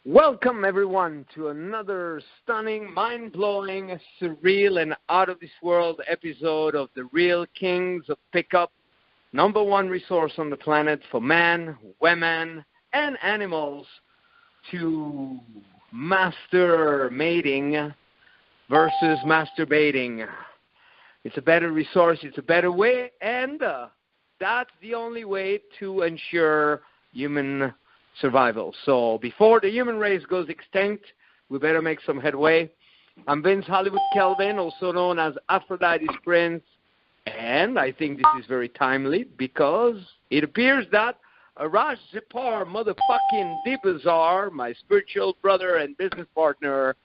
Welcome, everyone, to another stunning, mind-blowing, surreal, and out-of-this-world episode of the Real Kings of Pickup, #1 resource on the planet for men, women, and animals to master mating versus masturbating. It's a better resource, it's a better way, and that's the only way to ensure human survival. So before the human race goes extinct, we better make some headway. I'm Vince Hollywood Kelvin, also known as Aphrodite's Prince, and I think this is very timely because it appears that Arash Zipar, motherfucking Dibazar, my spiritual brother and business partner,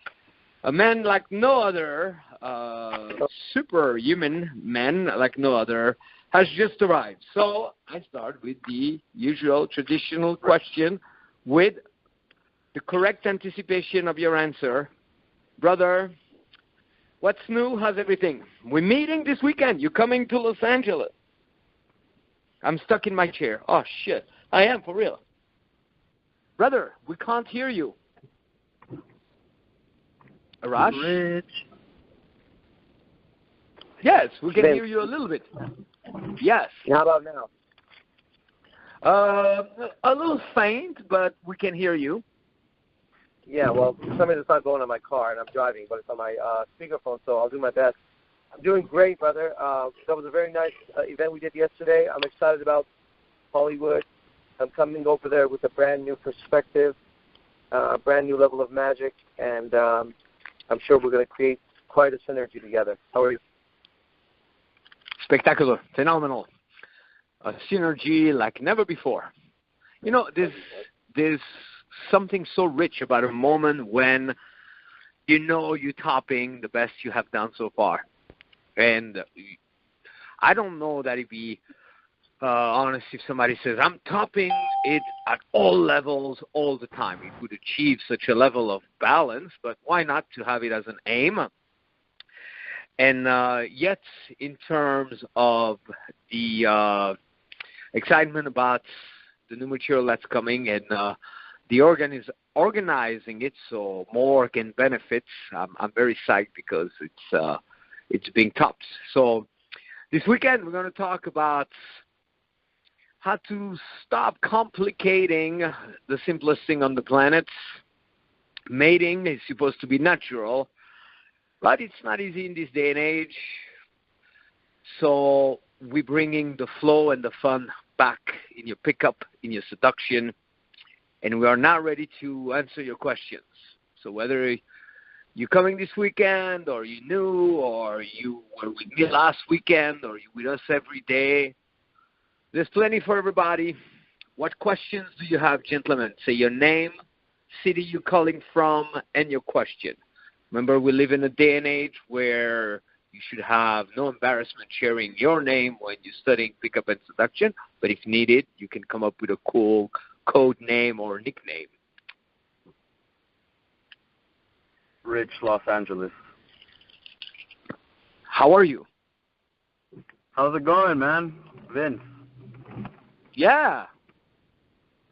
a man like no other, superhuman man like no other, has just arrived. So I start with the usual traditional question with the correct anticipation of your answer. Brother, what's new? How's everything? We're meeting this weekend. You're coming to Los Angeles. I'm stuck in my chair. Oh, shit. I am, for real. Brother, we can't hear you. Arash? Rich. Yes, we can hear you a little bit. Yes. How about now? A little faint, but we can hear you. Yeah, well, for some reason it's not going on my car, and I'm driving, but it's on my speakerphone, so I'll do my best. I'm doing great, brother. That was a very nice event we did yesterday. I'm excited about Hollywood. I'm coming over there with a brand new perspective, brand new level of magic, and I'm sure we're going to create quite a synergy together. How are you? Spectacular, phenomenal, a synergy like never before. You know, there's something so rich about a moment when you know you're topping the best you have done so far. And I don't know that it'd be honest if somebody says, I'm topping it at all levels all the time. It would achieve such a level of balance, but why not to have it as an aim? And yet, in terms of the excitement about the new material that's coming and the organizing it so more can benefit, I'm very psyched because it's being topped. So this weekend we're going to talk about how to stop complicating the simplest thing on the planet. Mating is supposed to be natural, but it's not easy in this day and age. So we're bringing the flow and the fun back in your pickup, in your seduction, and we are now ready to answer your questions. So whether you're coming this weekend, or you knew, or you were with me last weekend, or you're with us every day, there's plenty for everybody. What questions do you have, gentlemen? Say your name, city you're calling from, and your question. Remember, we live in a day and age where you should have no embarrassment sharing your name when you're studying pickup and seduction, but if needed, you can come up with a cool code name or nickname. Rich, Los Angeles. How are you? How's it going, man? Vince. Yeah.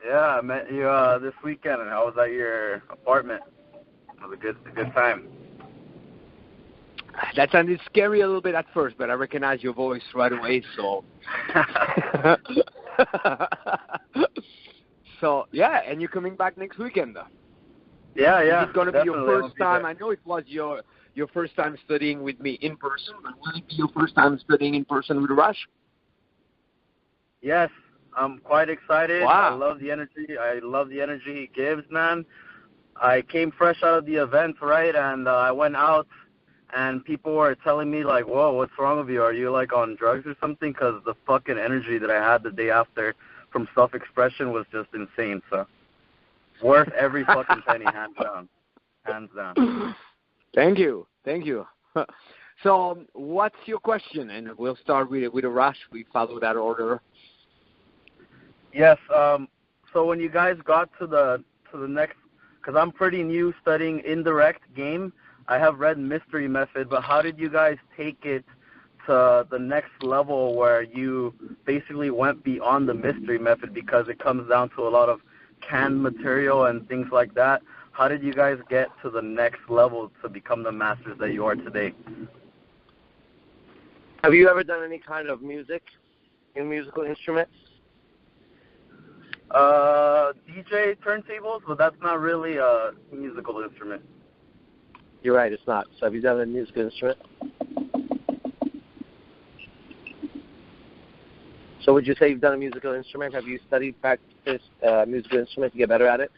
Yeah, I met you this weekend, and I was at your apartment. It was a good time. That sounded scary a little bit at first, but I recognize your voice right away, so. So, yeah, and you're coming back next weekend, though. Yeah. Is it going to be your first time? I know it was your first time studying with me in person, but will it be your first time studying in person with Arash? Yes, I'm quite excited. Wow. I love the energy. I love the energy he gives, man. I came fresh out of the event, right, and I went out, and people were telling me, like, whoa, what's wrong with you? Are you, like, on drugs or something? Because the fucking energy that I had the day after from self-expression was just insane, so worth every fucking penny, hands down. Hands down. Thank you. So what's your question? And we'll start with Arash. We follow that order. Yes, so when you guys got to the next, because I'm pretty new studying indirect game, I have read Mystery Method, but how did you guys take it to the next level where you basically went beyond the Mystery Method, because it comes down to a lot of canned material and things like that? how did you guys get to the next level to become the masters that you are today? Have you ever done any kind of music in musical instruments? DJ turntables, but that's not really a musical instrument. You're right, it's not. So have you done a musical instrument? So would you say you've done a musical instrument? Have you studied, practiced musical instrument to get better at it?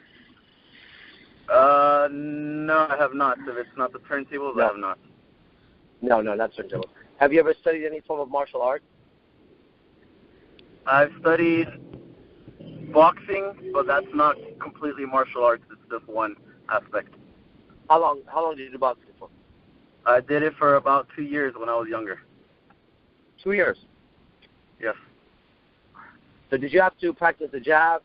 No, I have not. If it's not the turntables, No. I have not. No, not turntables. Have you ever studied any form of martial art? I've studied boxing, but that's not completely martial arts. It's just one aspect. How long did you do boxing for? I did it for about 2 years when I was younger. 2 years. Yes. So did you have to practice the jab,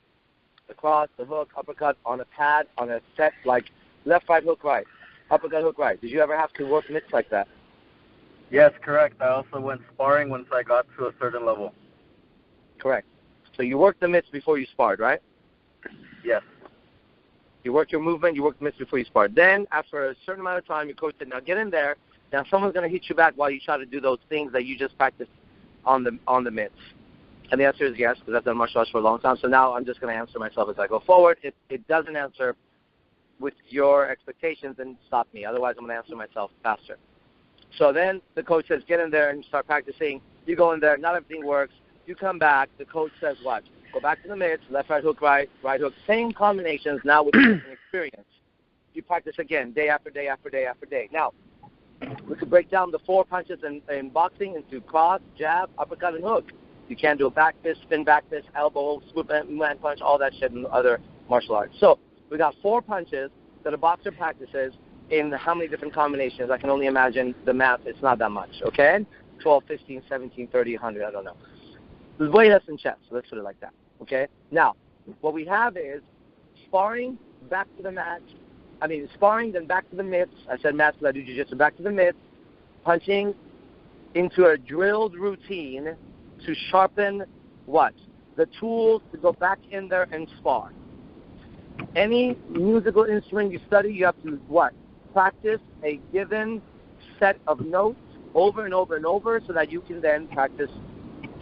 the cross, the hook, uppercut on a pad, on a set, like left, right, hook, right, uppercut, hook, right? Did you ever have to work mitts like that? Yes, correct. I also went sparring once I got to a certain level. Correct. So you worked the mitts before you sparred, right? Yes. You worked your movement, you worked the mitts before you sparred. Then, after a certain amount of time, your coach said, now get in there. Now someone's going to hit you back while you try to do those things that you just practiced on the mitts. And the answer is yes, because I've done martial arts for a long time. So now I'm just going to answer myself as I go forward. If it doesn't answer with your expectations, then stop me. Otherwise, I'm going to answer myself faster. So then the coach says, get in there and start practicing. You go in there, not everything works. You come back. The coach says what? Go back to the mitts, left, right hook, right hook. Same combinations now with different experience. You practice again, day after day after day after day. Now, we could break down the 4 punches in boxing into cross, jab, uppercut, and hook. You can't do a back fist, spin back fist, elbow, swoop and punch, all that shit in other martial arts. So we got 4 punches that a boxer practices in how many different combinations? I can only imagine the math. It's not that much, okay? 12, 15, 17, 30, 100, I don't know. It's way less than chess, so let's put it like that, okay? Now, what we have is sparring, back to the mat. Sparring, then back to the mitts. I said mats because I do jiu-jitsu. Back to the mitts, punching into a drilled routine to sharpen what? The tools to go back in there and spar. Any musical instrument you study, you have to what? Practice a given set of notes over and over and over so that you can then practice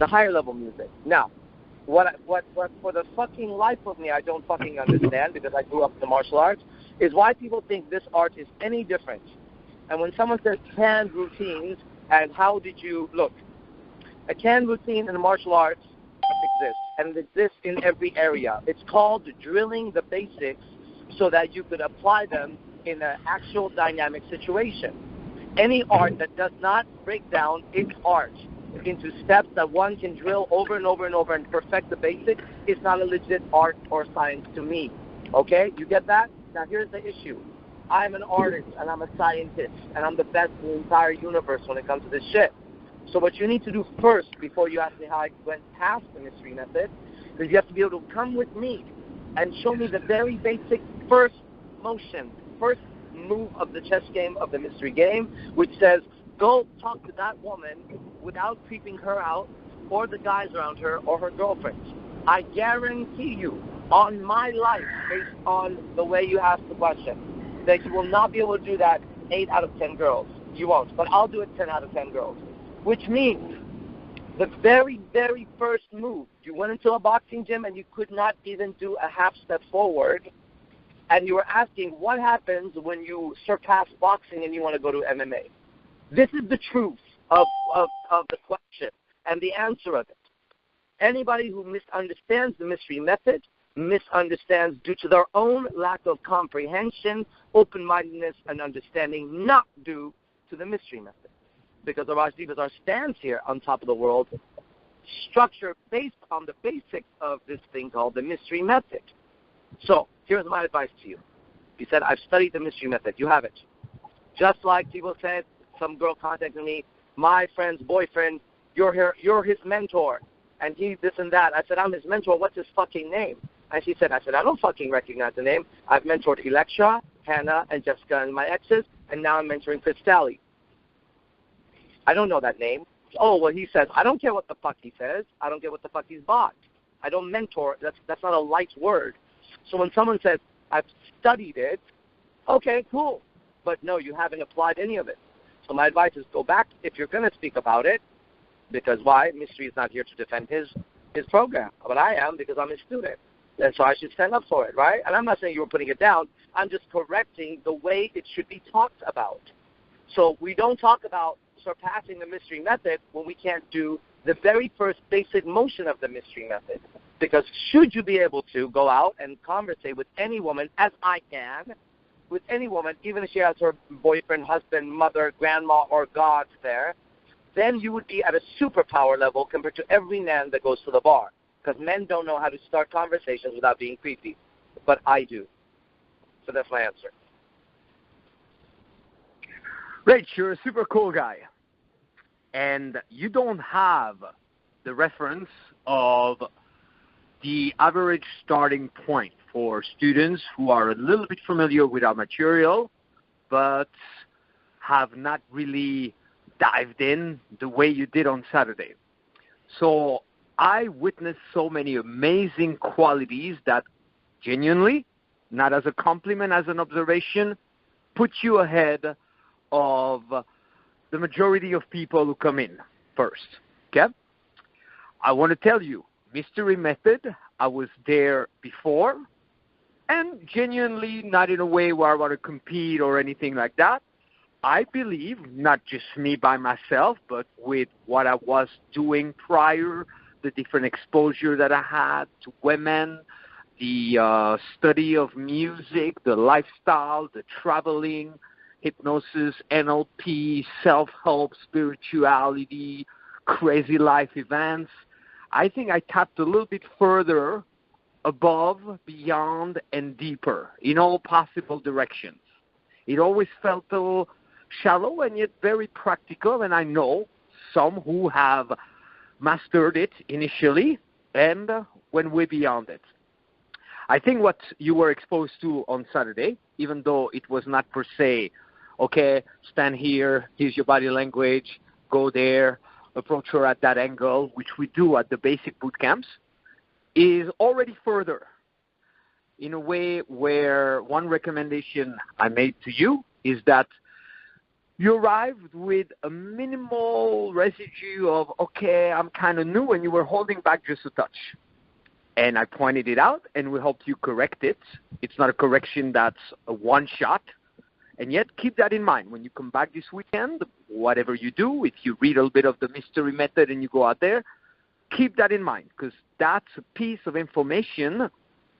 the higher level music. Now, what for the fucking life of me I don't fucking understand, because I grew up in the martial arts, is why people think this art is any different. And when someone says canned routines, and how did you look? A canned routine in the martial arts exists, and it exists in every area. It's called drilling the basics so that you could apply them in an actual dynamic situation. Any art that does not break down its art into steps that one can drill over and over and over and perfect the basics is not a legit art or science to me. Okay? You get that? Now here's the issue. I'm an artist and I'm a scientist and I'm the best in the entire universe when it comes to this shit. So what you need to do first, before you ask me how I went past the mystery method, is you have to be able to come with me and show me the very basic first motion, first move of the chess game, of the mystery game, which says, go talk to that woman without creeping her out or the guys around her or her girlfriends. I guarantee you, on my life, based on the way you ask the question, that you will not be able to do that 8 out of 10 girls. You won't, but I'll do it 10 out of 10 girls. Which means the very, very first move, you went into a boxing gym and you could not even do a half step forward, and you were asking what happens when you surpass boxing and you want to go to MMA. This is the truth of the question and the answer of it. Anybody who misunderstands the mystery method misunderstands due to their own lack of comprehension, open-mindedness, and understanding, not due to the mystery method. Because Arash Dibazar stands here on top of the world, structured based on the basics of this thing called the mystery method. So, here's my advice to you. He said, I've studied the mystery method. You have it. Just like people said, some girl contacted me, my friend's boyfriend, you're his mentor, and he this and that. I said, I'm his mentor. What's his fucking name? And she said, I don't fucking recognize the name. I've mentored Electra, Hannah, and Jessica and my exes, and now I'm mentoring Chris Talley. I don't know that name. Oh, well, he says, I don't care what the fuck he says. I don't care what the fuck he's bought. I don't mentor. That's not a light word. So when someone says, I've studied it, Okay, cool. But no, you haven't applied any of it. So my advice is go back if you're going to speak about it, because why? Mystery is not here to defend his program. But I am, because I'm his student. And so I should stand up for it, right? And I'm not saying you were putting it down. I'm just correcting the way it should be talked about. So we don't talk about surpassing the mystery method when we can't do the very first basic motion of the mystery method. Because should you be able to go out and conversate with any woman, as I can, with any woman, even if she has her boyfriend, husband, mother, grandma, or God there, then you would be at a superpower level compared to every man that goes to the bar. Because men don't know how to start conversations without being creepy. But I do. So that's my answer. Rich, you're a super cool guy. And you don't have the reference of the average starting point for students who are a little bit familiar with our material, but have not really dived in the way you did on Saturday. So I witnessed so many amazing qualities that genuinely, not as a compliment, as an observation, put you ahead of the majority of people who come in first. Okay? I want to tell you, mystery method, I was there before, and genuinely not in a way where I want to compete or anything like that. I believe, not just me by myself, but with what I was doing prior, the different exposure that I had to women, the study of music, the lifestyle, the traveling, hypnosis, NLP, self-help, spirituality, crazy life events. I think I tapped a little bit further above, beyond, and deeper in all possible directions. It always felt a little shallow and yet very practical, and I know some who have mastered it initially and went way beyond it. I think what you were exposed to on Saturday, even though it was not per se, okay, stand here, here's your body language, go there, approach her at that angle, which we do at the basic boot camps, is already further in a way where one recommendation I made to you is that you arrived with a minimal residue of, okay, I'm kind of new, and you were holding back just a touch. And I pointed it out, and we helped you correct it. It's not a correction that's a one-shot. And yet, keep that in mind. When you come back this weekend, whatever you do, if you read a little bit of the mystery method and you go out there, keep that in mind, because that's a piece of information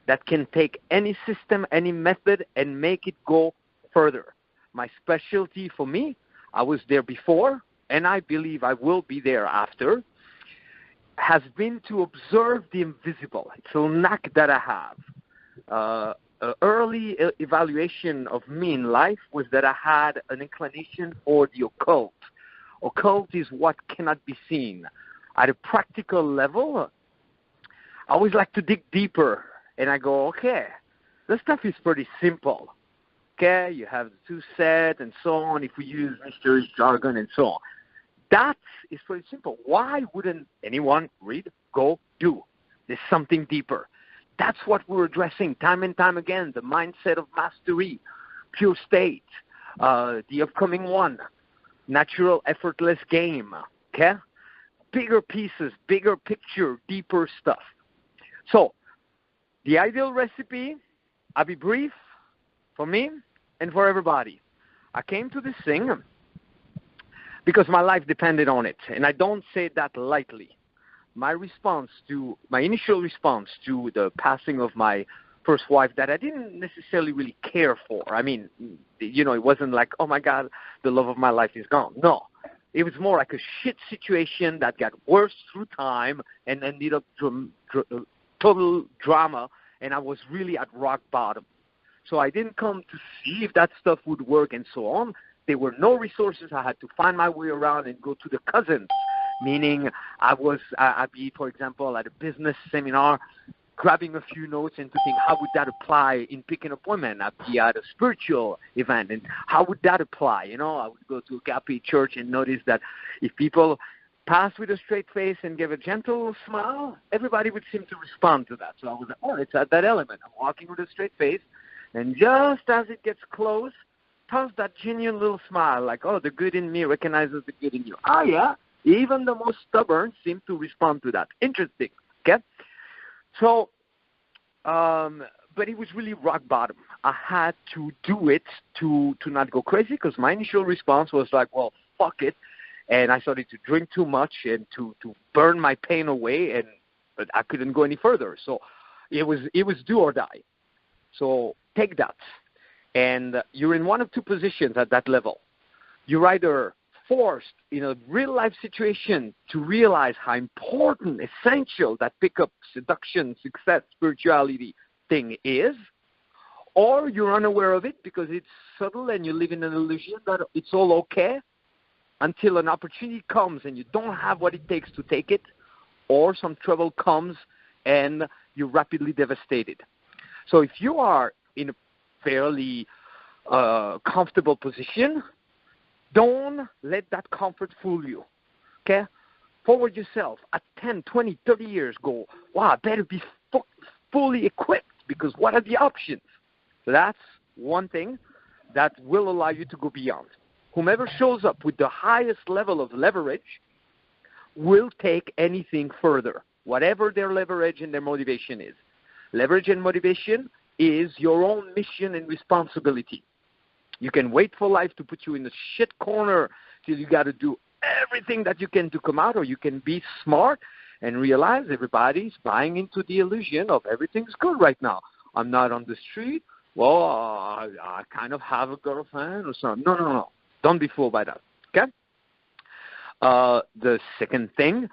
that can take any system, any method, and make it go further. My specialty for me, I was there before, and I believe I will be there after, has been to observe the invisible. It's a knack that I have. Early evaluation of me in life was that I had an inclination for the occult. Occult is what cannot be seen. At a practical level, I always like to dig deeper, and I go, okay, this stuff is pretty simple. Okay, you have the two set and so on, if we use mystery jargon and so on. That is pretty simple. Why wouldn't anyone read, go, do? There's something deeper. That's what we're addressing time and time again, the mindset of mastery, pure state, the upcoming one, natural, effortless game, okay? Bigger pieces, bigger picture, deeper stuff. So, the ideal recipe, I'll be brief, for me and for everybody. I came to this thing because my life depended on it, and I don't say that lightly. My initial response to the passing of my first wife that I didn't necessarily really care for. I mean, it wasn't like, oh my God, the love of my life is gone. No, it was more like a shit situation that got worse through time and ended up total drama, and I was really at rock bottom. So I didn't come to see if that stuff would work and so on. There were no resources. I had to find my way around and go to the cousins, meaning I'd be, for example, at a business seminar, grabbing a few notes and to think, how would that apply in picking an appointment? I'd be at a spiritual event, and how would that apply? I would go to a Agape church and notice that if people pass with a straight face and give a gentle smile, everybody would seem to respond to that. So I was like, oh, it's at that element. I'm walking with a straight face, And just as it gets close, toss that genuine little smile, like, oh, the good in me recognizes the good in you. Ah, yeah, even the most stubborn seem to respond to that. Interesting, okay? So, but it was really rock bottom. I had to do it to not go crazy, because my initial response was like, well, fuck it. And I started to drink too much and to burn my pain away, but I couldn't go any further. So it was do or die. So take that. And you're in one of two positions at that level. You're either forced in a real-life situation to realize how important, essential that pickup, seduction, success, spirituality thing is, or you're unaware of it because it's subtle and you live in an illusion that it's all okay until an opportunity comes and you don't have what it takes to take it, or some trouble comes and you're rapidly devastated. So if you are in a fairly comfortable position, don't let that comfort fool you, okay? Forward yourself. At 10, 20, 30 years, go, wow, I better be fully equipped, because what are the options? So that's one thing that will allow you to go beyond. Whomever shows up with the highest level of leverage will take anything further, whatever their leverage and their motivation is. Leverage and motivation is your own mission and responsibility. You can wait for life to put you in a shit corner till you got to do everything that you can to come out, or you can be smart and realize everybody's buying into the illusion of everything's good right now. I'm not on the street. Well, I kind of have a girlfriend or something. No. Don't be fooled by that, okay? The second thing,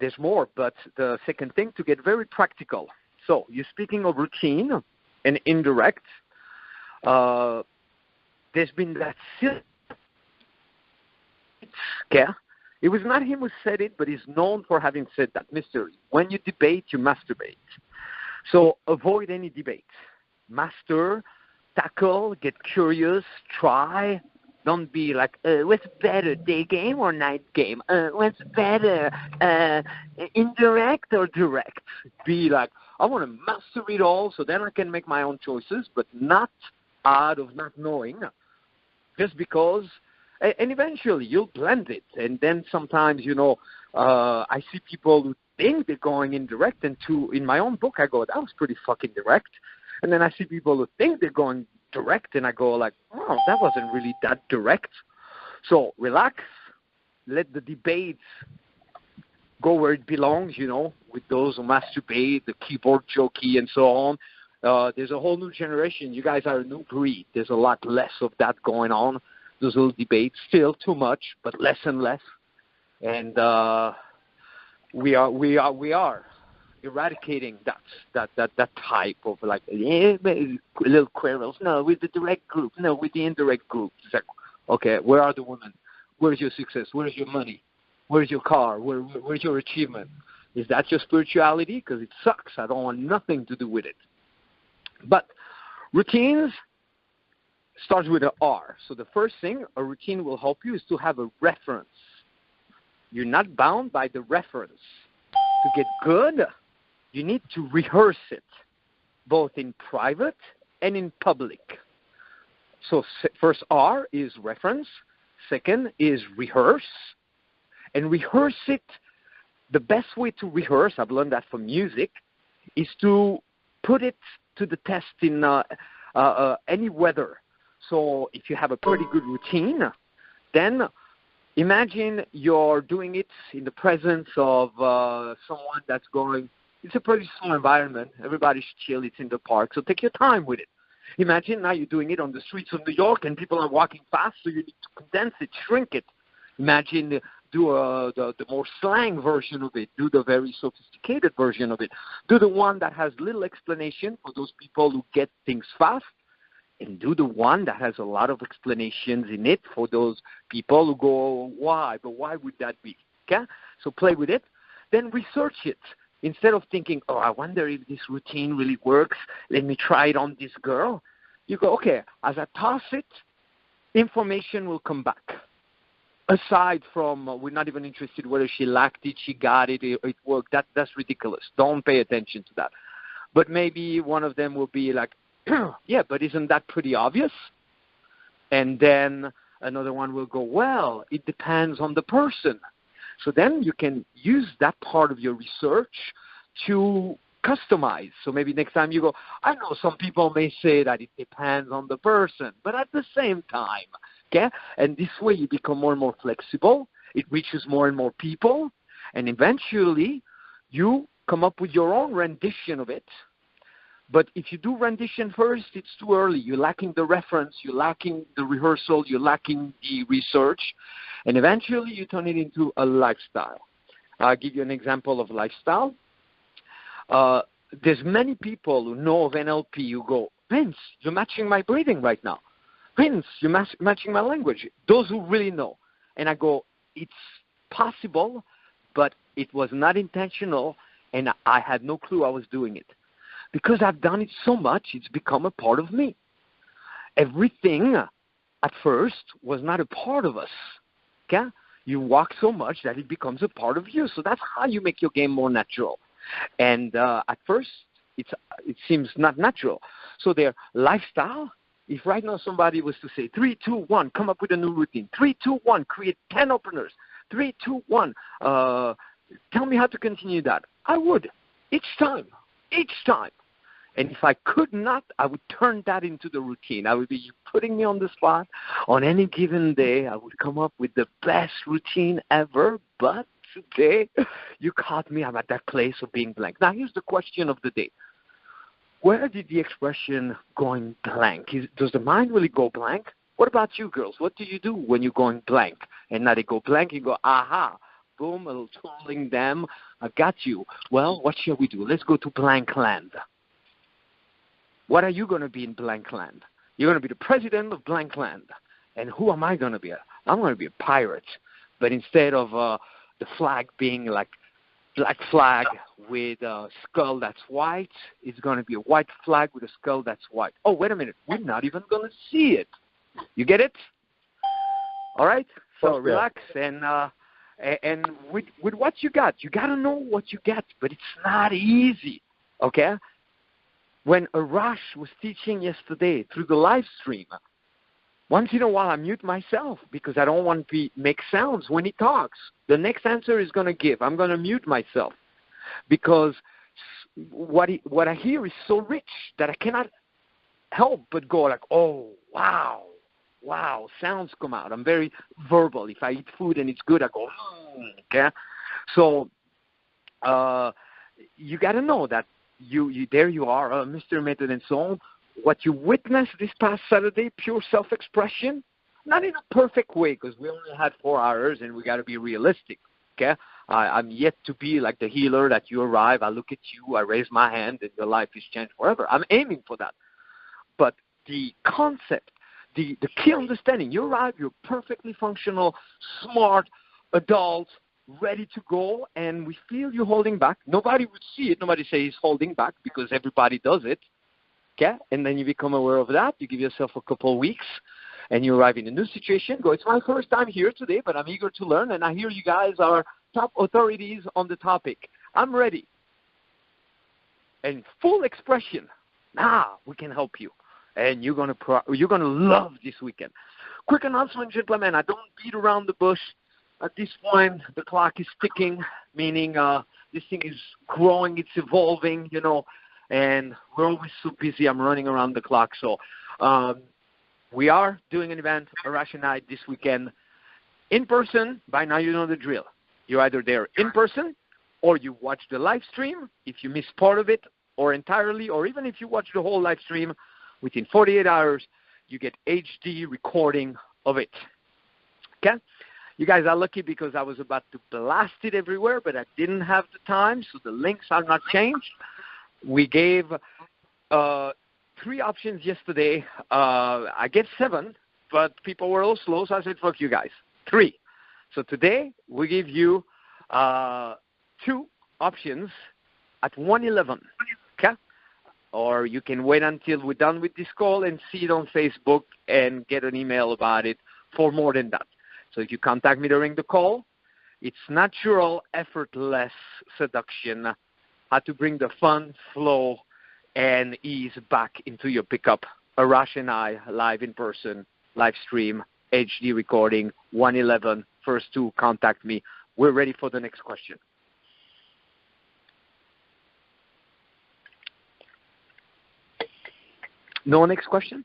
there's more, but the second thing, to get very practical. So you're speaking of routine and indirect. There's been that okay? It was not him who said it, but he's known for having said that mystery. When you debate, you masturbate. So avoid any debate. Master, tackle, get curious, try. Don't be like, what's better, day game or night game? What's better, indirect or direct? Be like, I want to master it all so then I can make my own choices, but not out of not knowing. Just because, and eventually you'll blend it. And then sometimes, I see people who think they're going indirect, and in my own book, I go, that was pretty fucking direct. And then I see people who think they're going direct, and I go like, oh, that wasn't really that direct. So relax, let the debates go where it belongs, with those who masturbate, the keyboard jockey, and so on. There's a whole new generation. You guys are a new breed. There's a lot less of that going on. Those little debates, still too much, but less and less. And we are eradicating that type of like little quarrels. No, with the direct group. No, with the indirect group. It's like, okay, where are the women? Where's your success? Where's your money? Where's your car? Where's your achievement? Is that your spirituality? Because it sucks. I don't want nothing to do with it. But routines starts with an R. So the first thing a routine will help you is to have a reference. You're not bound by the reference. To get good, you need to rehearse it, both in private and in public. So first R is reference. Second is rehearse. And rehearse it, the best way to rehearse, I've learned that from music, is to put it to the test in any weather. So if you have a pretty good routine, then imagine you're doing it in the presence of someone that's going, it's a pretty small environment. Everybody's chill. It's in the park. So take your time with it. Imagine now you're doing it on the streets of New York and people are walking fast, so you need to condense it, shrink it. Imagine do the more slang version of it. Do the very sophisticated version of it. Do the one that has little explanation for those people who get things fast. And do the one that has a lot of explanations in it for those people who go, why? But why would that be? Okay? So play with it. Then research it. Instead of thinking, oh, I wonder if this routine really works. Let me try it on this girl. You go, okay, as I toss it, information will come back. Aside from, we're not even interested whether she liked it, she got it, it worked. That's ridiculous. Don't pay attention to that. But maybe one of them will be like, Yeah, but isn't that pretty obvious? And then another one will go, well, it depends on the person. So then you can use that part of your research to customize. So maybe next time you go, I know some people may say that it depends on the person, but at the same time, okay? And this way you become more and more flexible. It reaches more and more people. And eventually you come up with your own rendition of it. But if you do rendition first, it's too early. You're lacking the reference, you're lacking the rehearsal, you're lacking the research, and eventually you turn it into a lifestyle. I'll give you an example of lifestyle. There's many people who know of NLP who go, Vince, you're matching my breathing right now. Vince, you're matching my language. Those who really know. And I go, it's possible, but it was not intentional, and I had no clue I was doing it. Because I've done it so much, it's become a part of me. Everything at first was not a part of us. Okay? You walk so much that it becomes a part of you. So that's how you make your game more natural. And at first, it seems not natural. So their lifestyle, if right now somebody was to say, 3, 2, 1, come up with a new routine. 3, 2, 1, create 10 openers. 3, 2, 1, tell me how to continue that. I would, each time. And if I could not, I would turn that into the routine. I would be putting me on the spot. On any given day, I would come up with the best routine ever. But today, you caught me. I'm at that place of being blank. Now, here's the question of the day. Where did the expression going blank? Does the mind really go blank? What about you, girls? What do you do when you're going blank? And now they go blank, you go, aha. Boom, a little twirling them. I got you. Well, what shall we do? Let's go to blank land. What are you going to be in blank land? You're going to be the president of blank land. And who am I going to be? I'm going to be a pirate. But instead of the flag being like black flag with a skull that's white, it's going to be a white flag with a skull that's white. Oh, wait a minute. We're not even going to see it. You get it? All right? So relax and with what you got to know what you get, but it's not easy, okay? When Arash was teaching yesterday through the live stream, once in a while I mute myself because I don't want to make sounds when he talks. The next answer is going to give. I'm going to mute myself because what I hear is so rich that I cannot help but go like, oh, wow, sounds come out. I'm very verbal. If I eat food and it's good, I go, okay? So you got to know that you there you are, Mr. Method and so on. What you witnessed this past Saturday, pure self-expression, not in a perfect way because we only had 4 hours and we got to be realistic, okay? I'm yet to be like the healer that you arrive, I look at you, I raise my hand, and your life is changed forever. I'm aiming for that. But the concept, the key understanding, you arrive, you're perfectly functional, smart, adult, ready to go, and we feel you holding back. Nobody would see it. Nobody say he's holding back because everybody does it. Okay? And then you become aware of that. You give yourself a couple of weeks, and you arrive in a new situation. Go, it's my first time here today, but I'm eager to learn, and I hear you guys are top authorities on the topic. I'm ready. And full expression. We can help you. And you're gonna love this weekend. Quick announcement, gentlemen. I don't beat around the bush. At this point, the clock is ticking, meaning this thing is growing, it's evolving, and we're always so busy. I'm running around the clock. So we are doing an event, Arash and I, this weekend, in person. By now you know the drill. You're either there in person or you watch the live stream if you miss part of it or entirely, or even if you watch the whole live stream, within 48 hours, you get HD recording of it. Okay? You guys are lucky because I was about to blast it everywhere, but I didn't have the time, so the links are not changed. We gave 3 options yesterday. I gave 7, but people were a little slow, so I said, fuck you guys. 3. So today, we give you 2 options at 1:11. Okay? Or you can wait until we're done with this call and see it on Facebook and get an email about it for more than that. So if you contact me during the call, it's natural, effortless seduction, how to bring the fun, flow, and ease back into your pickup. Arash and I, live in person, live stream, HD recording, 111, first two, contact me. We're ready for the next question. No next question?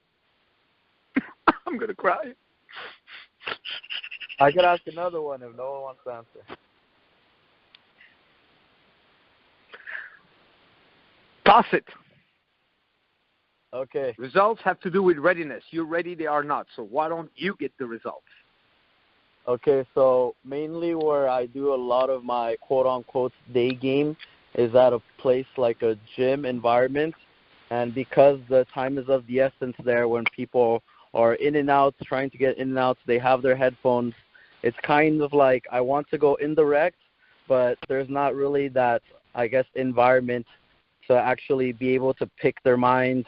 I'm going to cry. I could ask another one if no one wants to answer. Toss it. Okay. Results have to do with readiness. You're ready, they are not. So why don't you get the results? Okay, so mainly where I do a lot of my quote-unquote day game is at a place like a gym environment. And because the time is of the essence there when people are in and out, trying to get in and out, they have their headphones. It's kind of like I want to go indirect, but there's not really that, I guess, environment to actually be able to pick their mind,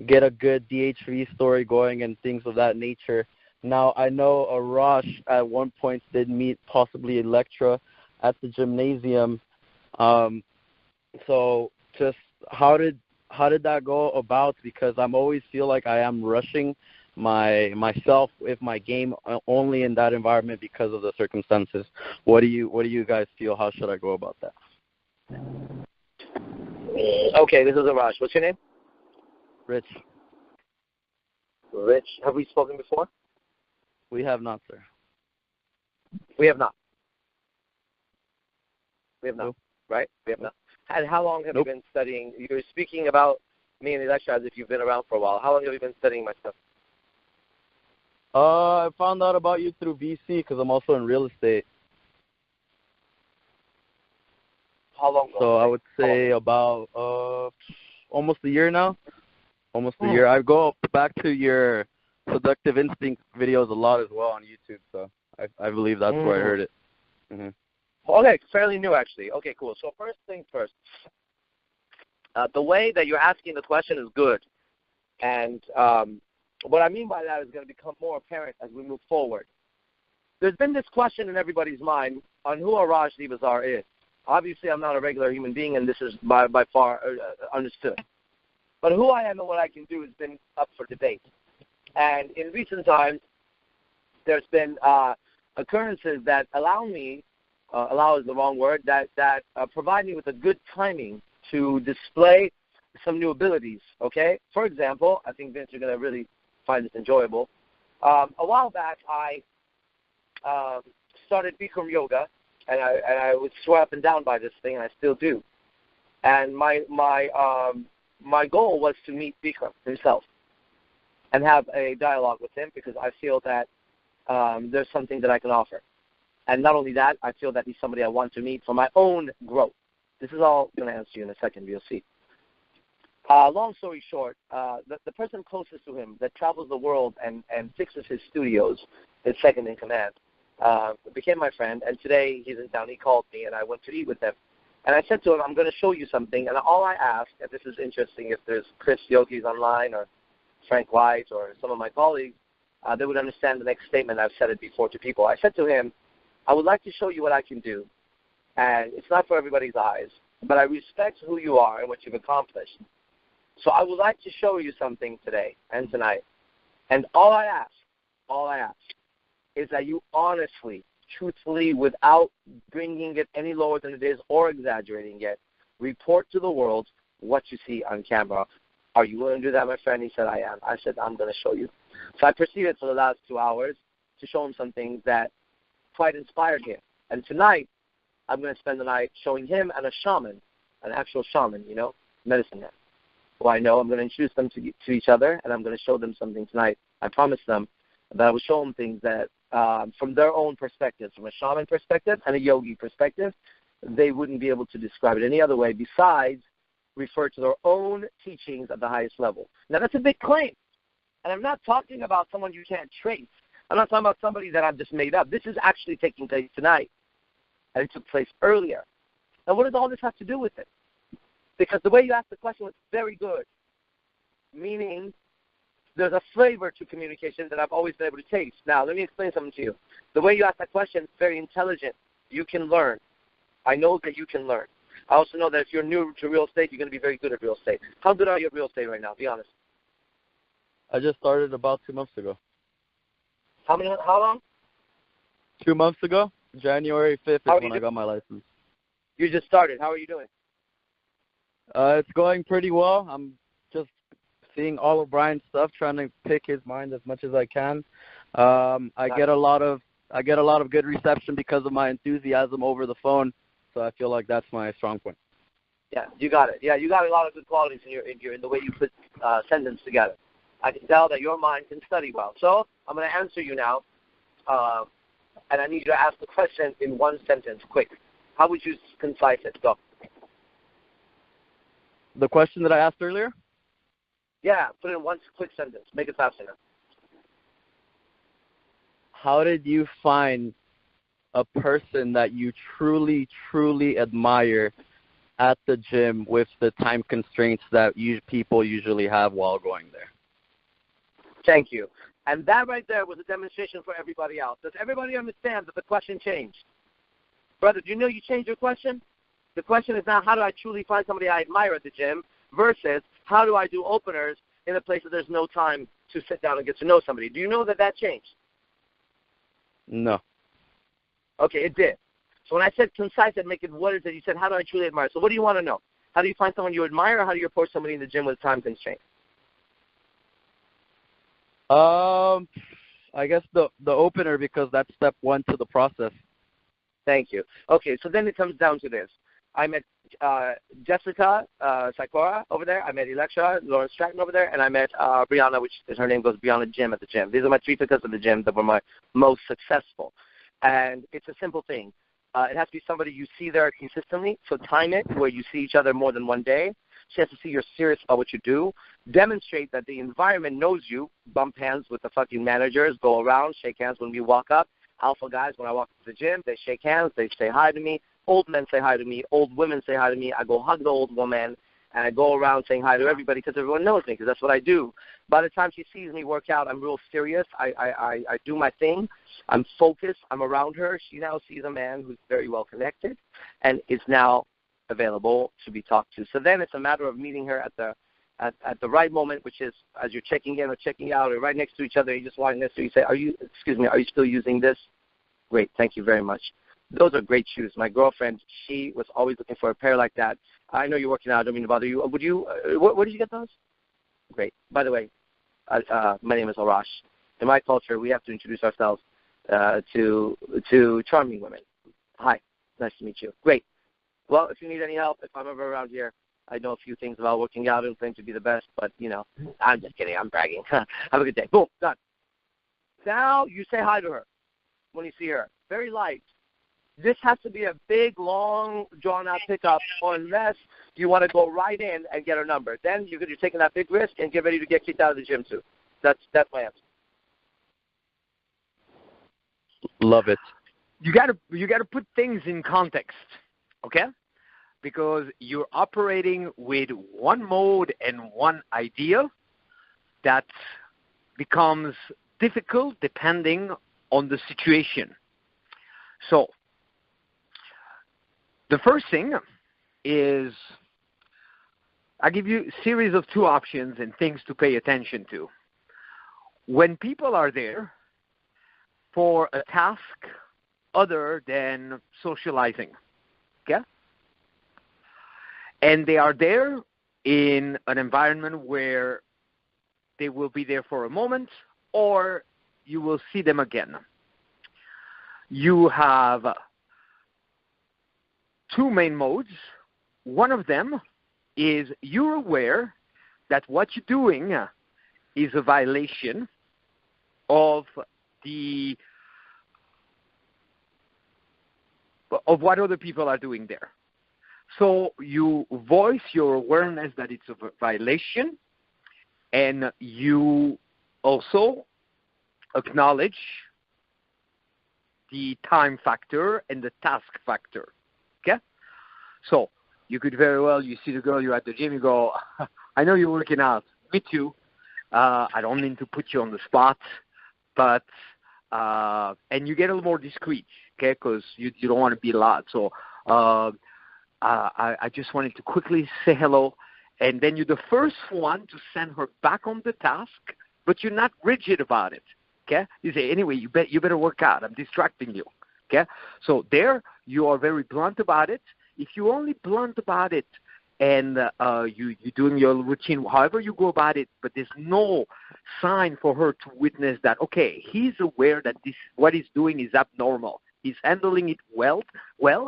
get a good DHV story going and things of that nature. Now, I know Arash at one point did meet possibly Electra at the gymnasium. So just how did that go about? Because I'm always feel like I am rushing myself with my game only in that environment because of the circumstances. What do you guys feel? How should I go about that? Okay, this is Arash. What's your name? Rich. Rich. Have we spoken before? We have not, sir. We have not. Nope. Right? We have not. And how long have Nope. you been studying? You're speaking about me and Electra as if you've been around for a while. How long have you been studying my stuff? I found out about you through VC because I'm also in real estate. How long ago? So I would say about almost a year now. Almost a year. I go back to your Seductive Instinct videos a lot as well on YouTube, so I believe that's where I heard it. Mm-hmm. Okay, fairly new actually. Okay, cool. So first thing first, the way that you're asking the question is good, and what I mean by that is going to become more apparent as we move forward. There's been this question in everybody's mind on who Arash Dibazar is. Obviously, I'm not a regular human being, and this is by far understood. But who I am and what I can do has been up for debate. And in recent times, there's been occurrences that allow is the wrong word, that provide me with a good timing to display some new abilities, okay? For example, I think, Vince, you're going to really find this enjoyable. A while back, I started Bikram Yoga, and I would swear up and down by this thing, and I still do. And my goal was to meet Bikram himself and have a dialogue with him because I feel that there's something that I can offer. And not only that, I feel that he's somebody I want to meet for my own growth. This is all going to answer you in a second, you'll see. Long story short, the person closest to him that travels the world and fixes his studios, his second in command, became my friend, and today he's in town. He called me, and I went to eat with him. And I said to him, I'm going to show you something. And all I ask, and this is interesting, if there's Chris Yogis online or Frank White or some of my colleagues, they would understand the next statement. I've said it before to people. I said to him, I would like to show you what I can do. And it's not for everybody's eyes, but I respect who you are and what you've accomplished. So I would like to show you something today and tonight. And all I ask is that you honestly, truthfully, without bringing it any lower than it is or exaggerating it, report to the world what you see on camera. Are you willing to do that, my friend? He said, I am. I said, I'm going to show you. So I proceeded for the last 2 hours to show him some things that quite inspired him. And tonight, I'm going to spend the night showing him and a shaman, an actual shaman, medicine man, who I know. I'm going to introduce them to each other, and I'm going to show them something tonight. I promised them that I would show them things that, from their own perspectives, from a shaman perspective and a yogi perspective, they wouldn't be able to describe it any other way besides refer to their own teachings at the highest level. Now, that's a big claim. And I'm not talking about someone you can't trace. I'm not talking about somebody that I've just made up. This is actually taking place tonight, and it took place earlier. Now, what does all this have to do with it? Because the way you asked the question was very good, meaning there's a flavor to communication that I've always been able to taste. Now, let me explain something to you. The way you asked that question is very intelligent. You can learn. I know that you can learn. I also know that if you're new to real estate, you're going to be very good at real estate. How good are you at real estate right now? Be honest. I just started about 2 months ago. How long? 2 months ago? January 5th is when I got my license. You just started. How are you doing? It's going pretty well. I'm just seeing all of Brian's stuff, trying to pick his mind as much as I can. I get a lot of good reception because of my enthusiasm over the phone, so I feel like that's my strong point. Yeah, you got it. Yeah, you got a lot of good qualities in the way you put sentence together. I can tell that your mind can study well. So I'm going to answer you now, and I need you to ask the question in one sentence, quick. How would you concise it? Go. The question that I asked earlier? Yeah, put it in one quick sentence. Make it faster now. How did you find a person that you truly, truly admire at the gym with the time constraints that people usually have while going there? Thank you. And that right there was a demonstration for everybody else. Does everybody understand that the question changed? Brother, do you know you changed your question? The question is now, how do I truly find somebody I admire at the gym versus how do I do openers in a place where there's no time to sit down and get to know somebody? Do you know that changed? No. Okay, it did. So when I said concise and make it what is it, you said, how do I truly admire? So what do you want to know? How do you find someone you admire, or how do you approach somebody in the gym with time constraints? I guess the opener, because that's step one to the process. Thank you. Okay, so then it comes down to this. I met Jessica Sikora over there. I met Electra, Lauren Stratton over there, and I met Brianna, which is her name goes Brianna Jim at the gym. These are my 3 pickups at the gym that were my most successful. And it's a simple thing. It has to be somebody you see there consistently, so time it where you see each other more than one day. She has to see you're serious about what you do. Demonstrate that the environment knows you. Bump hands with the fucking managers. Go around. Shake hands when we walk up. Alpha guys, when I walk to the gym, they shake hands. They say hi to me. Old men say hi to me. Old women say hi to me. I go hug the old woman, and I go around saying hi to everybody because everyone knows me because that's what I do. By the time she sees me work out, I'm real serious. I do my thing. I'm focused. I'm around her. She now sees a man who's very well connected and is now available to be talked to. So then it's a matter of meeting her at the right moment, which is as you're checking in or checking out or right next to each other. You just walk next to you say, are you still using this? Great. Thank you very much. Those are great shoes. My girlfriend, she was always looking for a pair like that. I know you're working out. I don't mean to bother you. Would you? Where did you get those? Great. By the way, my name is Arash. In my culture, we have to introduce ourselves to charming women. Hi. Nice to meet you. Great. Well, if you need any help, if I'm ever around here, I know a few things about working out and claim to be the best, but, I'm just kidding. I'm bragging. Have a good day. Boom. Done. Now you say hi to her when you see her. Very light. This has to be a big, long, drawn-out pickup, unless you want to go right in and get her number. Then you're taking that big risk and get ready to get kicked out of the gym, too. That's my answer. Love it. You gotta put things in context, okay? Because you're operating with one mode and one idea that becomes difficult depending on the situation. So the first thing is I give you a series of 2 options and things to pay attention to. When people are there for a task other than socializing, okay? And they are there in an environment where they will be there for a moment or you will see them again. You have 2 main modes. One of them is you're aware that what you're doing is a violation of what other people are doing there. So you voice your awareness that it's a violation, and you also acknowledge the time factor and the task factor. Okay? So you could very well, you see the girl, you're at the gym, you go, I know you're working out. Me too. I don't mean to put you on the spot, but, and you get a little more discreet, okay, because you don't want to be loud. So I just wanted to quickly say hello. And then you're the first one to send her back on the task, but you're not rigid about it, okay? You say, anyway, you better work out. I'm distracting you, okay? So there you are very blunt about it. If you're only blunt about it and you're doing your routine, however you go about it, but there's no sign for her to witness that, okay, he's aware that this what he's doing is abnormal. He's handling it well,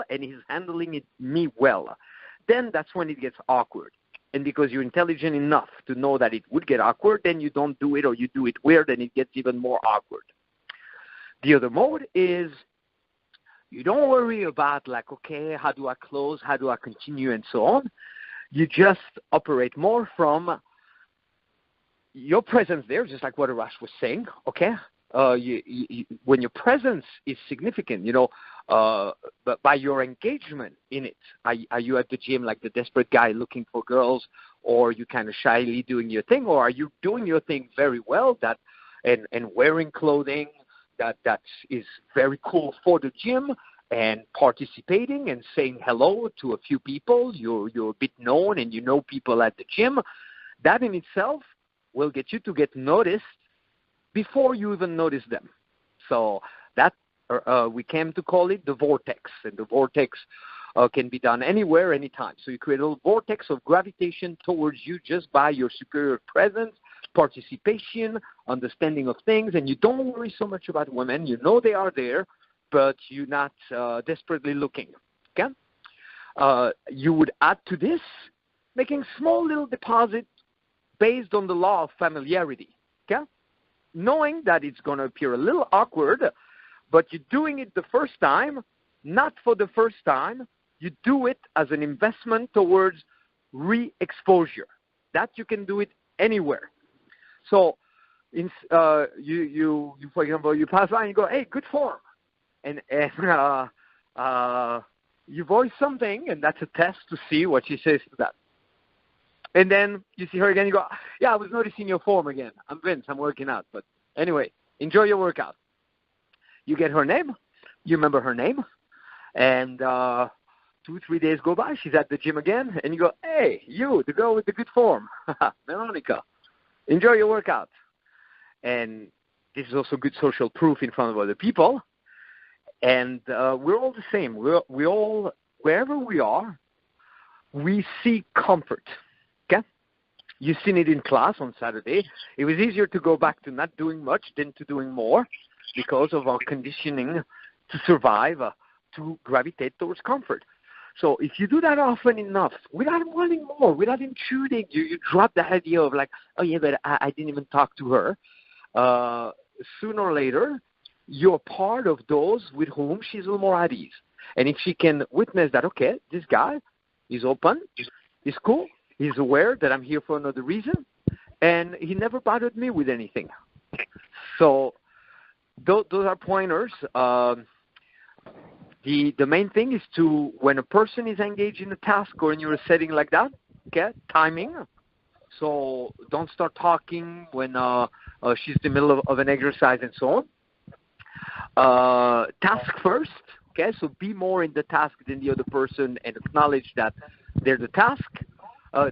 and he's handling it me well. Then that's when it gets awkward. And because you're intelligent enough to know that it would get awkward, then you don't do it, or you do it weird, and it gets even more awkward. The other mode is you don't worry about, like, okay, how do I close, how do I continue, and so on. You just operate more from your presence there, just like what Arash was saying, okay? When your presence is significant, but by your engagement in it, are you at the gym like the desperate guy looking for girls, or are you kind of shyly doing your thing, or are you doing your thing very well and wearing clothing that is very cool for the gym, and participating and saying hello to a few people, you're a bit known and you know people at the gym, that in itself will get you to get noticed before you even notice them. So that we came to call it the vortex, and the vortex can be done anywhere, anytime. So you create a little vortex of gravitation towards you just by your superior presence, participation, understanding of things, and you don't worry so much about women. You know they are there, but you're not desperately looking. Okay? You would add to this making small little deposits based on the law of familiarity. Okay? Knowing that it's going to appear a little awkward, but you're doing it the first time, not for the first time. You do it as an investment towards re-exposure. That you can do it anywhere. So, you for example, you pass by and you go, hey, good form. And you voice something, and that's a test to see what she says to that. And then you see her again, you go, yeah, I was noticing your form again. I'm Vince, I'm working out. But anyway, enjoy your workout. You get her name, you remember her name, and 2-3 days go by, she's at the gym again, and you go, hey, you, the girl with the good form, Veronica, enjoy your workout. And this is also good social proof in front of other people. And we're all the same. We all, wherever we are, we seek comfort. Okay? You've seen it in class on Saturday. It was easier to go back to not doing much than to doing more because of our conditioning to survive, to gravitate towards comfort. So if you do that often enough, without wanting more, without intruding, you drop the idea of like, oh yeah, but I didn't even talk to her. Sooner or later, you're part of those with whom she's a little more at ease. And if she can witness that, okay, this guy is open, he's cool, he's aware that I'm here for another reason, and he never bothered me with anything. So those are pointers. The main thing is to, when a person is engaged in a task or in your setting like that, okay, timing. So don't start talking when she's in the middle of an exercise and so on. Task first, okay, so be more in the task than the other person and acknowledge that they're the task.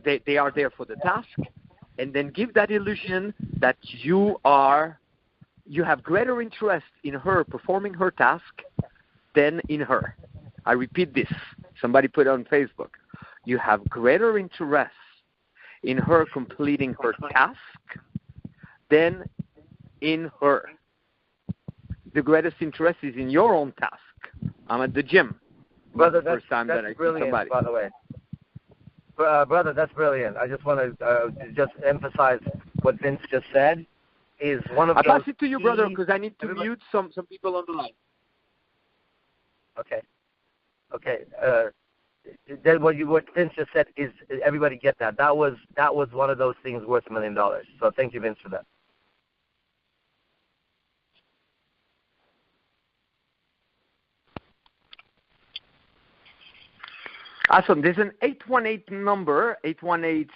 They are there for the task, and then give that illusion that you have greater interest in her performing her task than in her. I repeat this. Somebody put it on Facebook. You have greater interest in her completing her task than in her. The greatest interest is in your own task. I'm at the gym. Brother, the first time that I brilliant, see somebody. by the way. Brother, that's brilliant. I just want to just emphasize what Vince just said. Is one of I pass it to you, brother, because I need to mute some people on the line. Okay. Then what Vince just said is everybody get that. That was one of those things worth $1 million. So thank you, Vince, for that. Awesome. There's an 818 number, 818-606.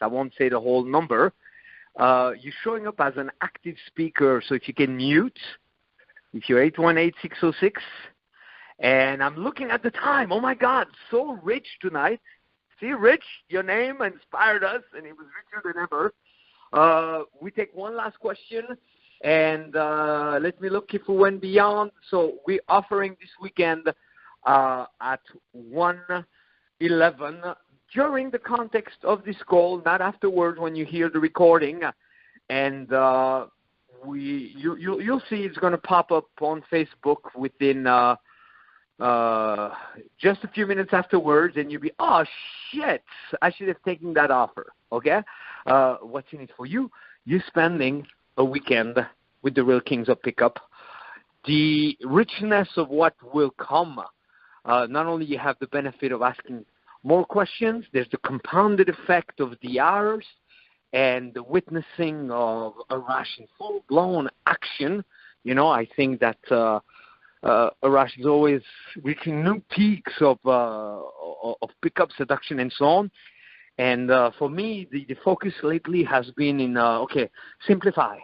I won't say the whole number. You're showing up as an active speaker, so if you can mute, if you're 818-606, And I'm looking at the time. Oh, my God, so rich tonight. See, Rich, your name inspired us, and it was richer than ever. We take one last question, and let me look if we went beyond. So we're offering this weekend at 1:11 during the context of this call, not afterwards when you hear the recording. And you'll see it's going to pop up on Facebook within just a few minutes afterwards, and you'll be, oh, shit, I should have taken that offer, okay? What's in it for you? You're spending a weekend with the real kings of pickup. The richness of what will come, not only you have the benefit of asking more questions, there's the compounded effect of the hours and the witnessing of Arash in full-blown action. You know, I think that Arash is always reaching new peaks of pickup, seduction, and so on. And for me, the focus lately has been in, simplify.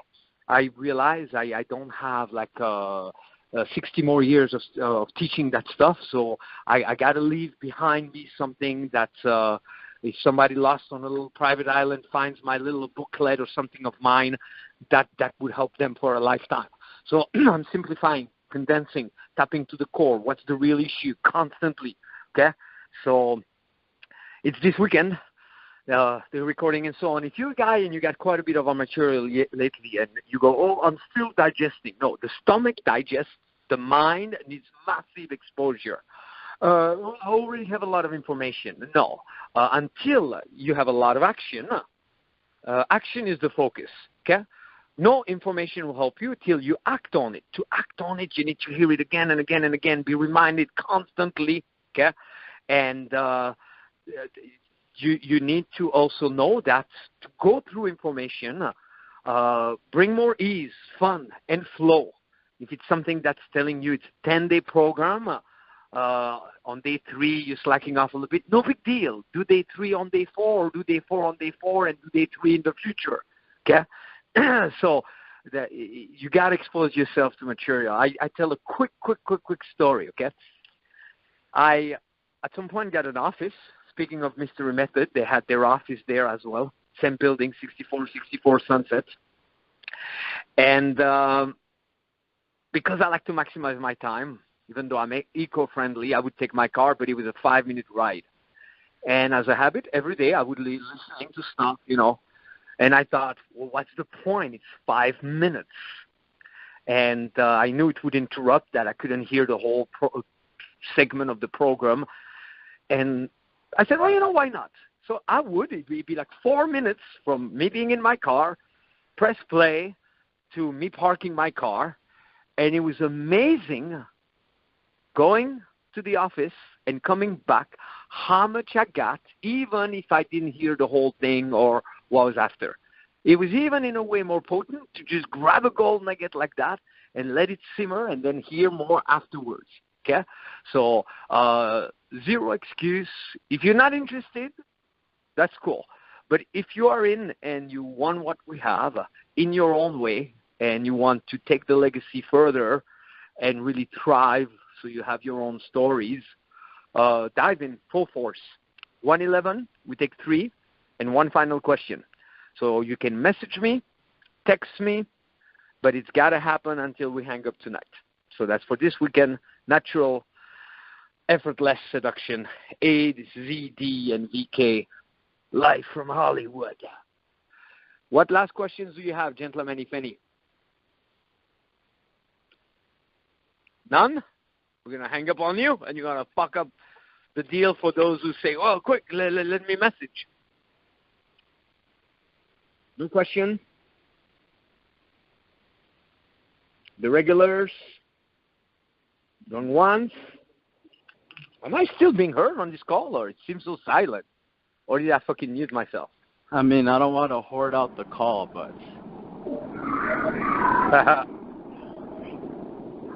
I realize I don't have 60 more years of teaching that stuff, so I got to leave behind me something that if somebody lost on a little private island finds my little booklet or something of mine, that would help them for a lifetime. So I'm simplifying, condensing, tapping to the core. What's the real issue constantly, okay? So it's this weekend, the recording and so on. If you're a guy and you got quite a bit of our material lately and you go, oh, I'm still digesting. No, the stomach digests. The mind needs massive exposure. I already have a lot of information. No, until you have a lot of action. Action is the focus, okay? No information will help you till you act on it. To act on it, you need to hear it again and again and again, be reminded constantly, okay? And you need to also know that to go through information, bring more ease, fun, and flow. If it's something that's telling you it's a 10-day program, on day 3 you're slacking off a little bit, no big deal. Do day 3 on day 4, or do day 4 on day 4, and do day 3 in the future, okay? So you got to expose yourself to material. I tell a quick story, okay? I, at some point, got an office. Speaking of Mystery Method, they had their office there as well. Same building, 64 Sunset. And because I like to maximize my time, even though I'm eco-friendly, I would take my car, but it was a 5-minute ride. And as a habit, every day I would be listening to stuff, you know. And I thought, well, what's the point? It's 5 minutes. And I knew it would interrupt, that I couldn't hear the whole segment of the program. And I said, well, you know, why not? So it'd be like 4 minutes from me being in my car, press play, to me parking my car. And it was amazing going to the office and coming back, how much I got, even if I didn't hear the whole thing or what was after. It was even in a way more potent to just grab a gold nugget like that and let it simmer and then hear more afterwards, okay? So zero excuse. If you're not interested, that's cool. But if you are in and you want what we have in your own way and you want to take the legacy further and really thrive so you have your own stories, dive in full force. 1:11, we take 3, and one final question. So you can message me, text me, but it's got to happen until we hang up tonight. So that's for this weekend, natural, effortless seduction, AIDS, ZD, and VK, live from Hollywood. What last questions do you have, gentlemen, if any? None? We're going to hang up on you, and you're going to fuck up the deal for those who say, well, quick, let me message. No question? The regulars? Going once? Am I still being heard on this call, or it seems so silent? Or did I fucking mute myself? I mean, I don't want to hoard out the call, but...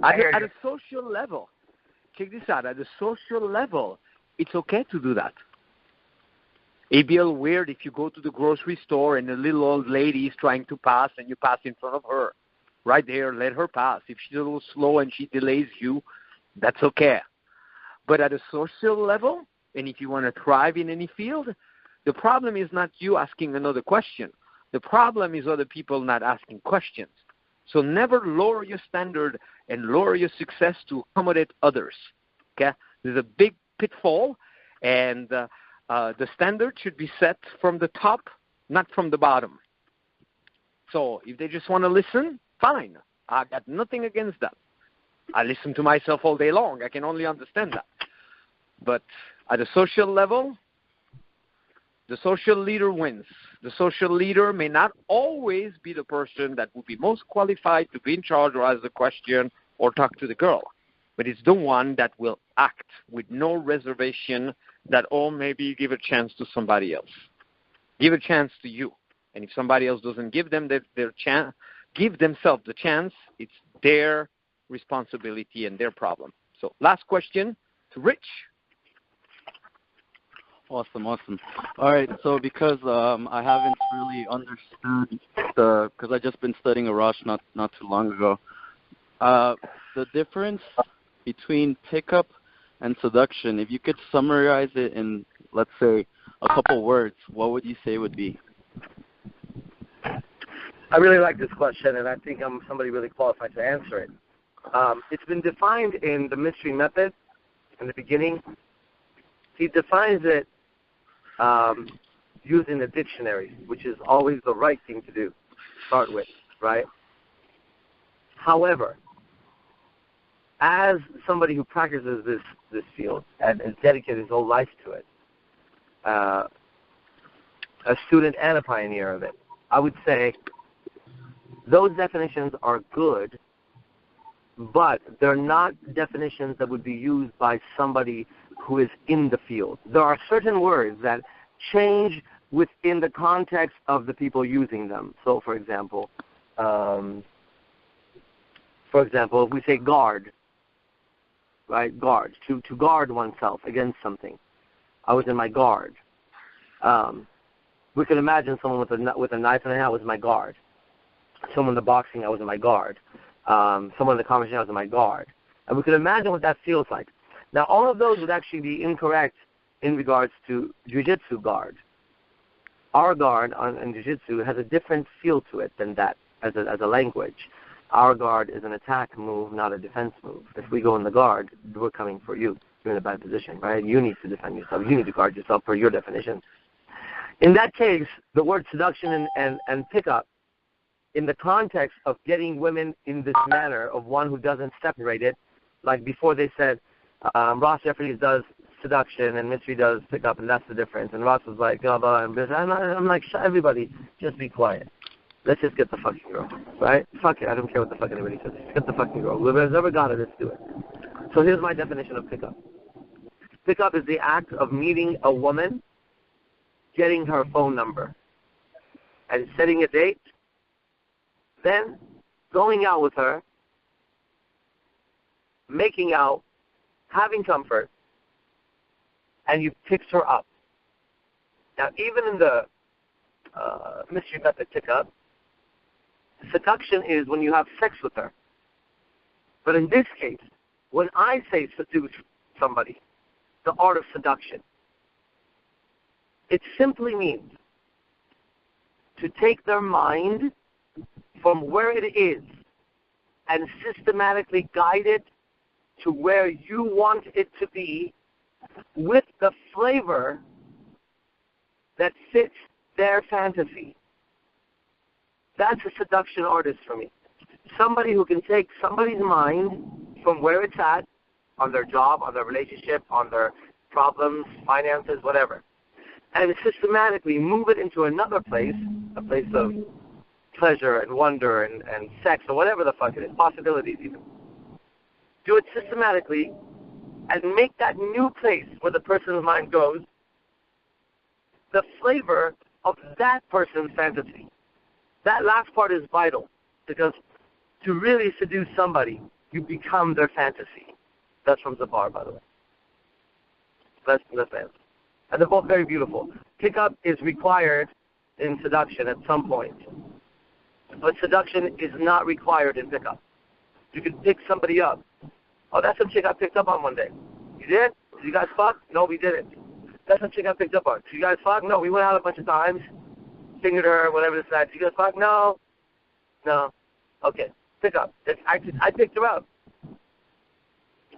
At a social level, check this out, at a social level, it's okay to do that. It'd be a little weird if you go to the grocery store and a little old lady is trying to pass and you pass in front of her. Right there, let her pass. If she's a little slow and she delays you, That's okay. But at a social level, and if you want to thrive in any field, the problem is not you asking another question. The problem is other people not asking questions. So never lower your standard and lower your success to accommodate others. Okay? There's a big pitfall, and the standard should be set from the top, not from the bottom. So if they just want to listen, fine. I got nothing against that. I listen to myself all day long. I can only understand that. But at a social level, the social leader wins. The social leader may not always be the person that would be most qualified to be in charge or ask the question or talk to the girl. But it's the one that will act with no reservation that, oh, maybe give a chance to somebody else. Give a chance to you. And if somebody else doesn't give them their chance, give themselves the chance, it's their responsibility and their problem. So last question to Rich. Awesome. All right, so because I haven't really understood because I've just been studying Arash not too long ago, the difference between pickup and seduction, if you could summarize it in, let's say, a couple words, what would you say would be? I really like this question, and I think I'm somebody really qualified to answer it. It's been defined in the mystery method in the beginning. He defines it using the dictionary, which is always the right thing to do, start with, right? However, as somebody who practices this field and dedicated his whole life to it, a student and a pioneer of it, I would say those definitions are good, but they're not definitions that would be used by somebody who is in the field. There are certain words that change within the context of the people using them. So, for example, if we say guard, right? Guard, to guard oneself against something. I was in my guard. We can imagine someone with a knife in their hand was my guard. Someone in the boxing, I was in my guard. Someone in the conversation, I was in my guard. And we can imagine what that feels like. Now, all of those would actually be incorrect in regards to jiu-jitsu guard. Our guard in jiu-jitsu has a different feel to it than that as a language. Our guard is an attack move, not a defense move. If we go in the guard, we're coming for you. You're in a bad position, right? You need to defend yourself. You need to guard yourself per your definition. In that case, the word seduction and pickup, in the context of getting women in this manner of one who doesn't separate it, like before they said, Ross Jeffries does seduction and Mystery does pickup, and that's the difference. And Ross was like, blah, blah, and I'm like, shut everybody, just be quiet. Let's just get the fucking girl, right? Fuck it, I don't care what the fuck anybody says. Just get the fucking girl. Whoever's ever got it, let's do it. So here's my definition of pickup. Pickup is the act of meeting a woman, getting her phone number, and setting a date, then going out with her, making out, having comfort, and you picked her up. Now, even in the mystery method pickup, seduction is when you have sex with her. But in this case, when I say seduce somebody, the art of seduction, it simply means to take their mind from where it is and systematically guide it to where you want it to be with the flavor that fits their fantasy. That's a seduction artist for me. Somebody who can take somebody's mind from where it's at, on their job, on their relationship, on their problems, finances, whatever, and systematically move it into another place, a place of pleasure and wonder and sex or whatever the fuck it is, possibilities even. Do it systematically and make that new place where the person's mind goes the flavor of that person's fantasy. That last part is vital because to really seduce somebody, you become their fantasy. That's from Zabar, by the way. That's answer. And they're both very beautiful. Pickup is required in seduction at some point. But seduction is not required in pickup. You can pick somebody up Oh, that's some chick I picked up on one day. You did? Did you guys fuck? No, we didn't. That's some chick I picked up on. Did you guys fuck? No, we went out a bunch of times. Fingered her, whatever this that. Did you guys fuck? No. No. Okay. Pick up. I picked her up.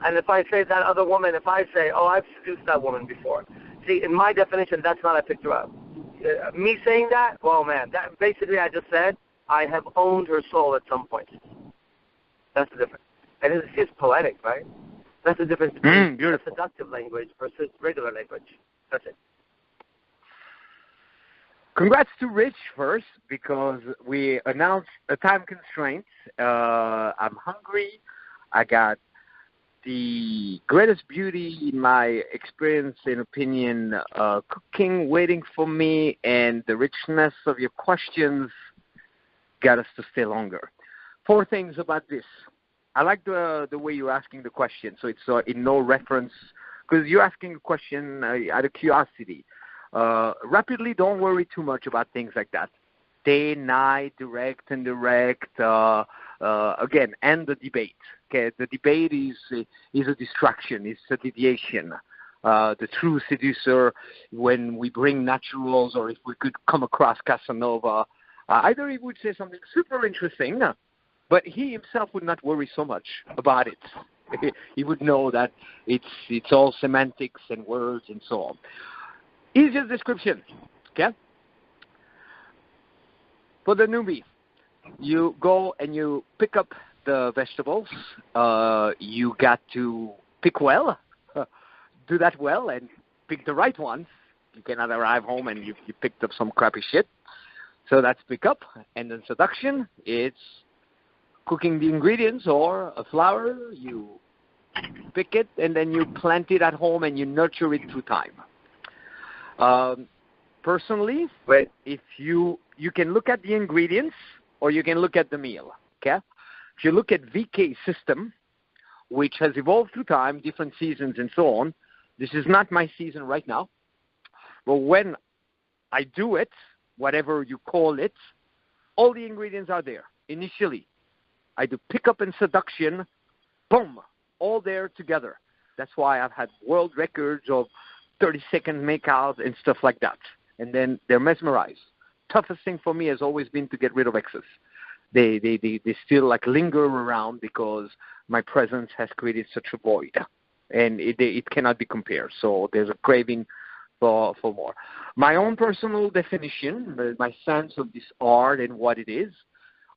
And if I say that other woman, if I say, oh, I've seduced that woman before. See, in my definition, that's not I picked her up. Me saying that, well, man, that basically I just said, I have owned her soul at some point. That's the difference. And it's poetic, right? That's the difference between seductive language versus regular language. That's it. Congrats to Rich first, because we announced a time constraint. I'm hungry. I got the greatest beauty in my experience and opinion cooking, waiting for me, and the richness of your questions got us to stay longer. 4 things about this. I like the way you're asking the question, so it's in no reference, because you're asking a question out of curiosity. Rapidly, don't worry too much about things like that. Day, night, direct, indirect, again, and the debate. Okay, the debate is a distraction, it's a deviation. The true seducer, when we bring naturals, or if we could come across Casanova, either he would say something super interesting, but he himself would not worry so much about it. He would know that it's all semantics and words and so on. Easiest description, okay? For the newbie, you go and you pick up the vegetables. You got to pick well, do that well, and pick the right ones. You cannot arrive home and you picked up some crappy shit. So that's pick up. And then seduction, it's cooking the ingredients or a flower. You pick it and then you plant it at home and you nurture it through time. Personally, if you can look at the ingredients or you can look at the meal, okay? If you look at VK system, which has evolved through time, different seasons and so on, this is not my season right now. But when I do it, whatever you call it, all the ingredients are there. Initially, I do pickup and seduction, boom, all there together. That's why I've had world records of 30-second makeout and stuff like that. And then they're mesmerized. Toughest thing for me has always been to get rid of excess. They still like linger around because my presence has created such a void, and it cannot be compared. So there's a craving for more. My own personal definition, my sense of this art and what it is,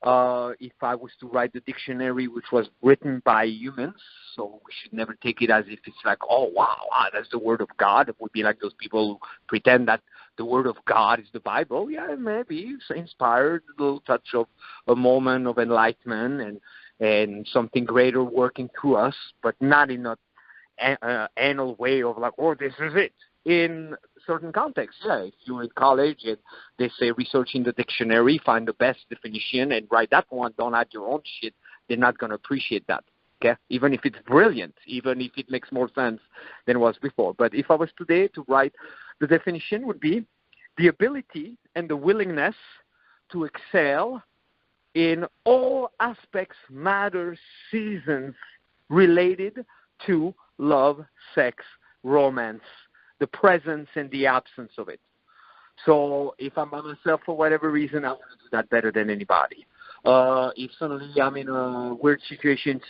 if I was to write the dictionary, which was written by humans, so we should never take it as if it's like, oh, wow, that's the word of God. It would be like those people who pretend that the word of God is the Bible. Yeah, maybe it's inspired, a little touch of a moment of enlightenment and something greater working through us, but not in a anal way of like, oh, this is it. In certain contexts, yeah, if you're in college and they say research in the dictionary, find the best definition and write that one, don't add your own shit, they're not going to appreciate that, okay? Even if it's brilliant, even if it makes more sense than it was before. But if I was today to write, the definition would be the ability and the willingness to excel in all aspects, matters, seasons related to love, sex, romance, the presence and the absence of it. So if I'm by myself for whatever reason, I want to do that better than anybody. If suddenly I'm in a weird situation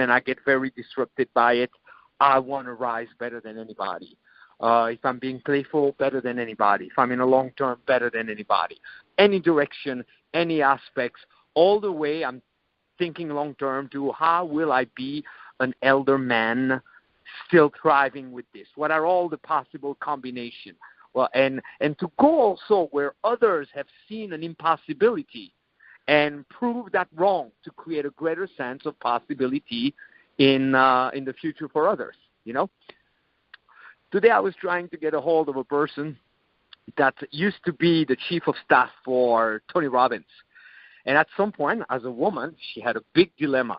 and I get very disrupted by it, I want to rise better than anybody. If I'm being playful, better than anybody. If I'm in a long term, better than anybody. Any direction, any aspects, all the way I'm thinking long term to how will I be an elder man still thriving with this? What are all the possible combinations? Well, and to go also where others have seen an impossibility and prove that wrong to create a greater sense of possibility in the future for others, you know? Today I was trying to get a hold of a person that used to be the chief of staff for Tony Robbins. And at some point, as a woman, she had a big dilemma,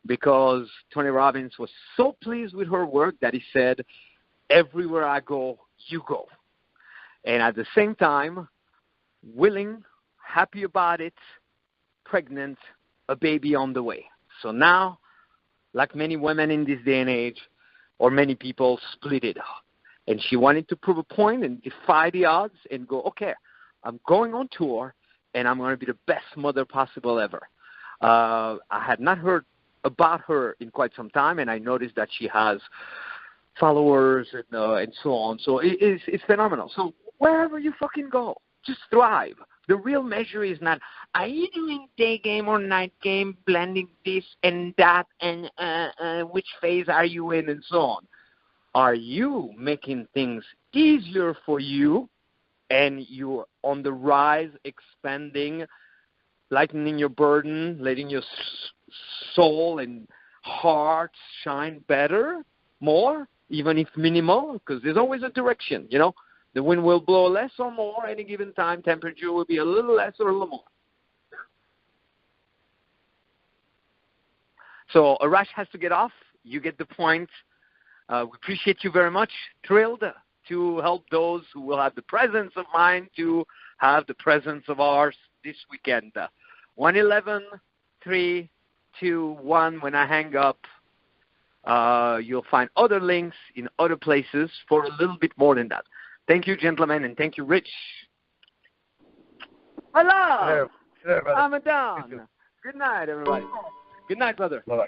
because Tony Robbins was so pleased with her work that he said, everywhere I go, you go. And at the same time, willing, happy about it, pregnant, a baby on the way. So now like many women in this day and age, or many people, split it. And she wanted to prove a point and defy the odds and go, okay, I'm going on tour, and I'm going to be the best mother possible ever. I had not heard about her in quite some time, and I noticed that she has followers and so on. So it's phenomenal. So wherever you fucking go, just thrive. The real measure is not, are you doing day game or night game, blending this and that, and which phase are you in, and so on. Are you making things easier for you, and you're on the rise, expanding, lightening your burden, letting your soul and heart shine better, more, even if minimal, because there's always a direction, you know. The wind will blow less or more any given time. Temperature will be a little less or a little more. So Arash has to get off. You get the point. We appreciate you very much. Thrilled to help those who will have the presence of mind to have the presence of ours this weekend. 111, 3, 2, 1. When I hang up, you'll find other links in other places for a little bit more than that. Thank you, gentlemen, and thank you, Rich. Hello. Ramadan. Good night, everybody. Good night, brother. Bye-bye.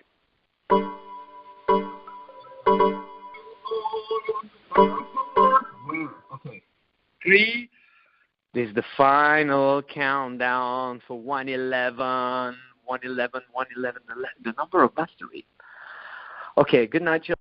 Okay. 3. This is the final countdown for 111, 111, 111, the number of mastery. Okay, good night, Jill.